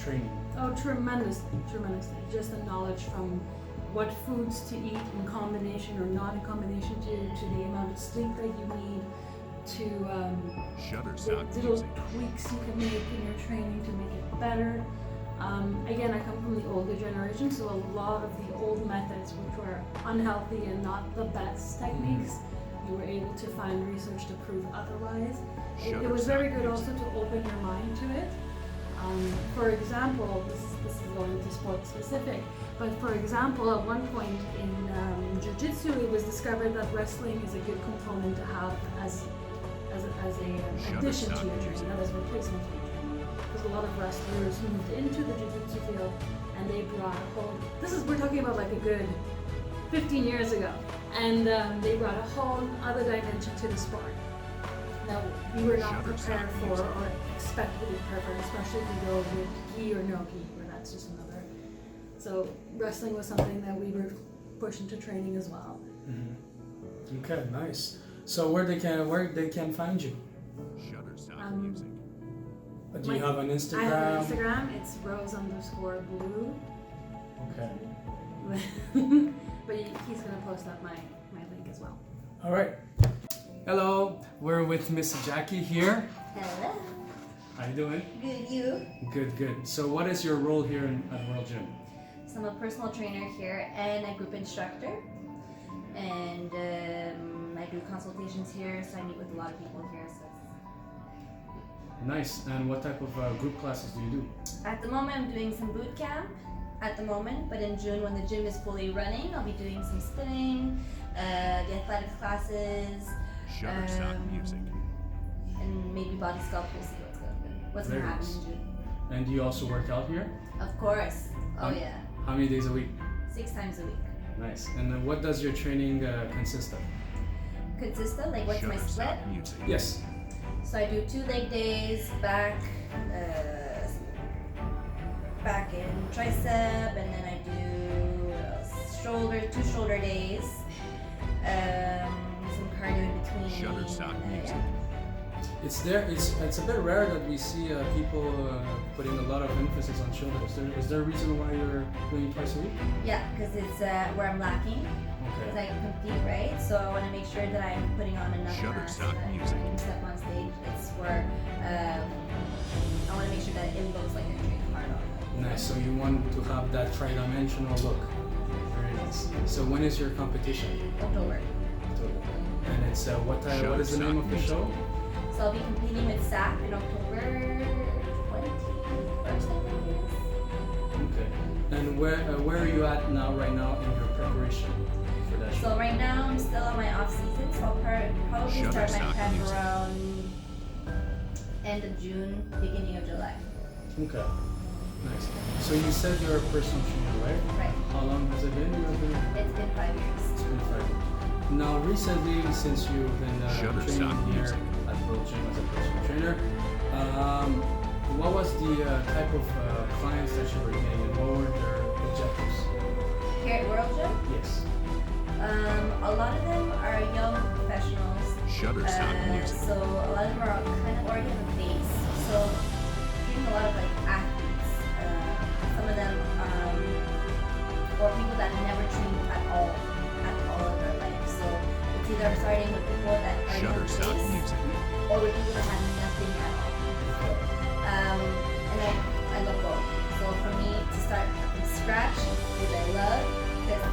training? Oh, tremendously. Just the knowledge from what foods to eat in combination or not in combination to the amount of sleep that you need, to the little tweaks you can make in your training to make it better. Again, I come from the older generation, so a lot of the old methods which were unhealthy and not the best techniques, you were able to find research to prove otherwise. It was very good also to open your mind to it. For example, this is going to sport specific, but for example, at one point in jiu-jitsu, it was discovered that wrestling is a good component to have as an addition to your training, not as a replacement to your training. Because a lot of wrestlers moved into the jiu-jitsu field and they brought a whole, we're talking about like a good 15 years ago, and they brought a whole other dimension to the sport. Now, we were not prepared for or expected to be prepared for, especially if you go with gi or no gi, where that's just another. So wrestling was something that we were pushed into training as well. Okay, nice. So where they can find you? Do you have an Instagram? I have an Instagram. It's rose_blue. Okay. But he's gonna post up my link as well. All right. Hello, we're with Miss Jackie here. Hello. How you doing? Good, you? Good. So what is your role here at World Gym? So I'm a personal trainer here and a group instructor. And I do consultations here, so I meet with a lot of people here. So Nice. And what type of group classes do you do? at the moment, I'm doing some boot camp at the moment, but in June, when the gym is fully running, I'll be doing some spinning, the athletics classes, and maybe body sculpt. We'll see what's going to happen in June. And do you also work out here? Of course. Oh yeah. How many days a week? 6 times a week. Nice. And then what does your training consist of? Consistent? Like what's my split? Yes. So I do 2 leg days, back and tricep, and then I do shoulder, 2 shoulder days, some cardio in between. It's a bit rare that we see people putting a lot of emphasis on shoulders. Is there a reason why you're doing twice a week? Yeah, because it's where I'm lacking. Because I compete, right? So I want to make sure that I'm putting on enough mass so that I can step on stage. It's where I want to make sure that it looks like I'm training hard on. Nice. So you want to have that tri-dimensional look. Very nice. So when is your competition? October. And it's what is the name of the show? So I'll be competing with SAP in October 20th. first, I think it is. Okay. And where are you at now, right now, in your preparation for that show? So right now I'm still on my off season, so I'll probably start my prep around end of June, beginning of July. Okay. Nice. So you said you're a personal trainer, right? Right. How long has it been? It's been 5 years. It's been 5 years. Now, recently, since you've been training here at World Gym as a personal trainer, what was the type of clients that you were getting, and what were their objectives? Here at World Gym, Yes. a lot of them are young professionals. Shutterstock music. So a lot of them are kind of already on the base. So treating a lot of like athletes. Some of them, or people that never trained at all in their life. So it's either starting with people that are on the Shutterstock base, music. or with people that have nothing at all. And I love both. So for me to start from scratch, which I love, because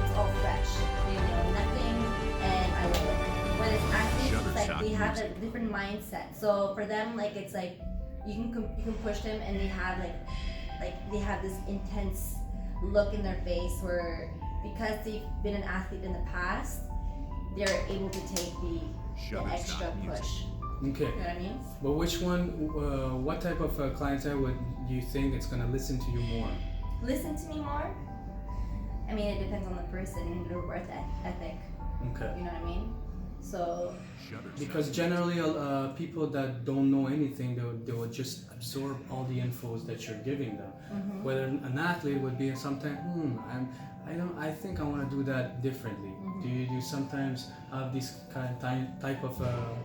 it's all fresh. They know nothing, and I love it. When it's athletes, it's like they have a different mindset. So for them, like it's like you can push them, and they have like they have this intense look in their face where because they've been an athlete in the past, they're able to take the extra push. Okay. You know what I mean? But which one, what type of clientele would you think it's going to listen to you more? Listen to me more? I mean, it depends on the person and their work ethic. Okay. You know what I mean? So, Because generally, people that don't know anything, they will just absorb all the infos that you're giving them. mm-hmm. Whether an athlete would be sometimes, I think I want to do that differently. Mm-hmm. Do you sometimes have these type of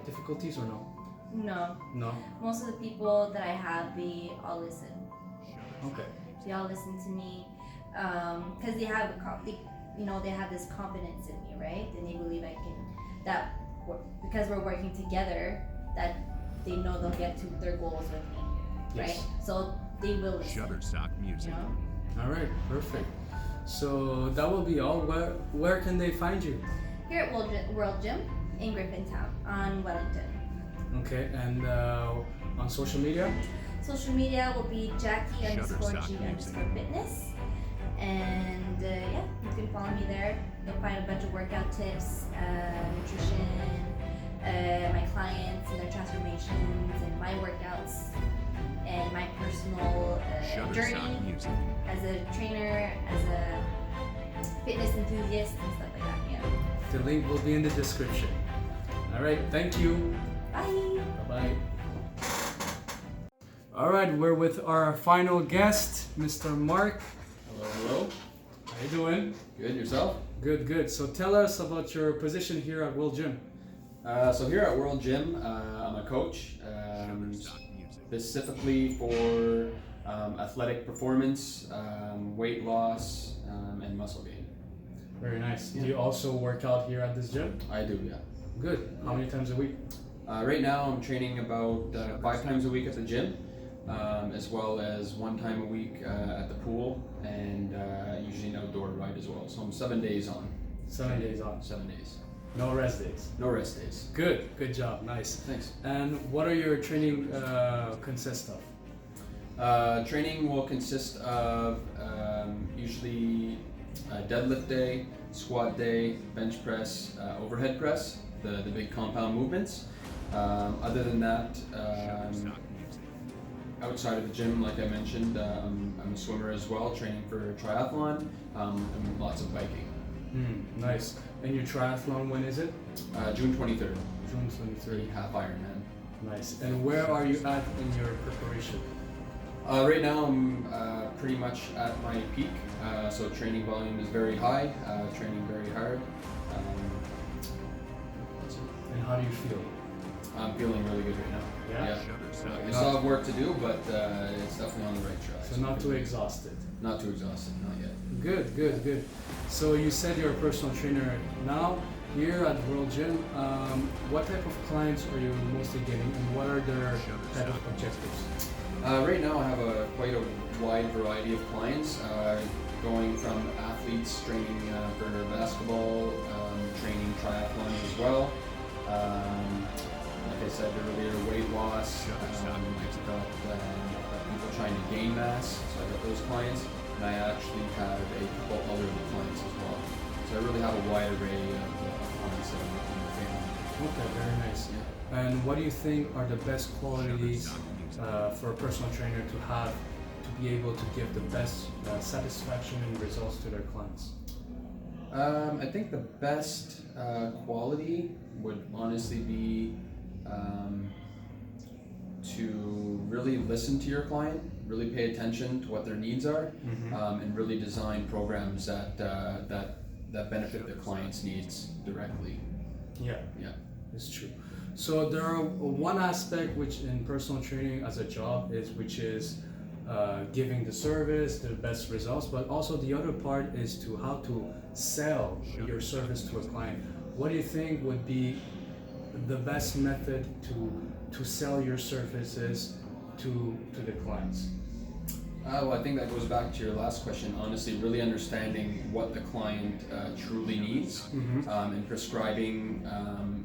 difficulties or no? no. No. Most of the people that I have, they all listen. Okay. They all listen to me because they have they have this confidence in me, right? And they believe because we're working together, that they know they'll get to their goals with me, right? Yes. So they will listen. Shutterstock You music. know? All right. Perfect. So that will be all. Where can they find you? Here at World Gym in Griffintown on Wellington. Okay. And on social media? Social media will be Shutterstock Jackie_G_fitness. And yeah, you can follow me there. You'll find a bunch of workout tips, nutrition, my clients and their transformations, and my workouts, and my personal journey Shutterstock music. as a trainer, as a fitness enthusiast, and stuff like that. Yeah. The link will be in the description. All right. Thank you. Bye. Bye-bye. All right, we're with our final guest, Mr. Mark. Hello. How you doing? Good, yourself? Good, good. So tell us about your position here at World Gym. So here at World Gym, I'm a coach, specifically for athletic performance, weight loss, and muscle gain. Very nice. Yeah. Do you also work out here at this gym? I do, yeah. Good. How many times a week? Right now I'm training about 5 times a week at the gym, as well as 1 time a week at the pool, and usually an outdoor ride as well. So I'm 7 days on. 7 days on. 7 days. No rest days. No rest days. Good. Good job. Nice. Thanks. And what are your training consist of? Training will consist of usually deadlift day, squat day, bench press, overhead press, the big compound movements. Other than that, outside of the gym, like I mentioned, I'm a swimmer as well, training for triathlon, and lots of biking. Nice. And your triathlon, when is it? June 23rd, June 23rd. half Ironman. Nice. And where are you at in your preparation? Right now I'm pretty much at my peak, so training volume is very high, training very hard. That's it. And how do you feel? I'm feeling really good right now. Yeah? I still have work to do, but it's definitely on the right track. So not too exhausted. Not too exhausted, not yet. Good, good, good. So you said you're a personal trainer now. Here at World Gym, what type of clients are you mostly getting, and what are their type of objectives? Right now I have quite a wide variety of clients, going from athletes training for basketball, training triathlons as well. Like I said earlier, weight loss. I've got people trying to gain mass, so I got those clients, and I actually have a couple other clients as well. So I really have a wide array of clients that I'm looking at family. Okay, very nice. Yeah. And what do you think are the best qualities for a personal trainer to have to be able to give the best satisfaction and results to their clients? I think the best quality would honestly be to really listen to your client, really pay attention to what their needs are, and really design programs that benefit the client's needs directly. Yeah, Yeah. it's true. So there are one aspect which in personal training as a job which is giving the service, the best results, but also the other part is to how to sell your service to a client. What do you think would be the best method to sell your services to the clients? Well, I think that goes back to your last question. Honestly, really understanding what the client truly needs, and prescribing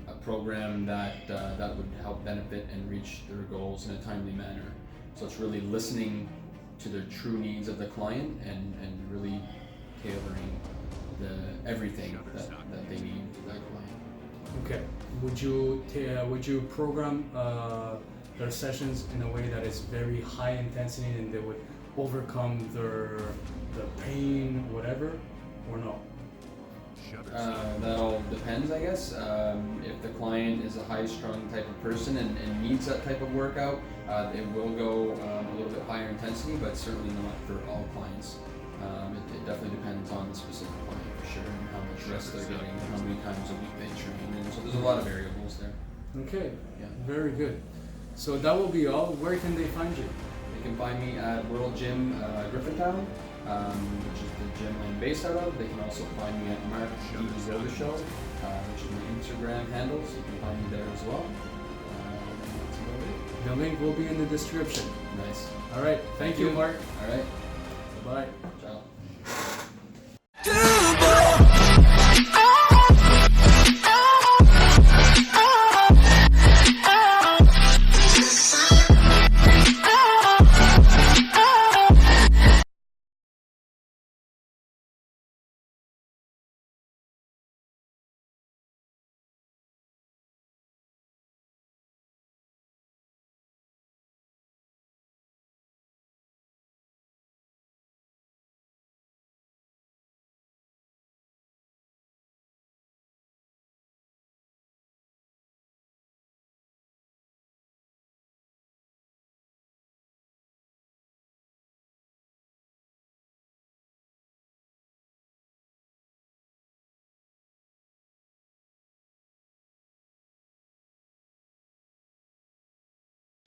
a program that would help benefit and reach their goals in a timely manner. So it's really listening to the true needs of the client and really tailoring everything that they need to that client. Okay. Would you program their sessions in a way that is very high intensity and they would overcome the pain, whatever, or no? That all depends, I guess. If the client is a high-strung type of person and needs that type of workout, it will go a little bit higher intensity, but certainly not for all clients. It definitely depends on the specific client for sure, and how much rest they're getting, and how many times a week they train, and so there's a lot of variables there. Okay, Yeah. very good. So that will be all. Where can they find you? They can find me at World Gym Griffintown, which is the gym I'm based out of. They can also find me at markdrobichaud, which is my Instagram handle, so you can find me there as well. That's about it. The link will be in the description. Nice. All right, thank you, Mark. All right. Bye. Ciao.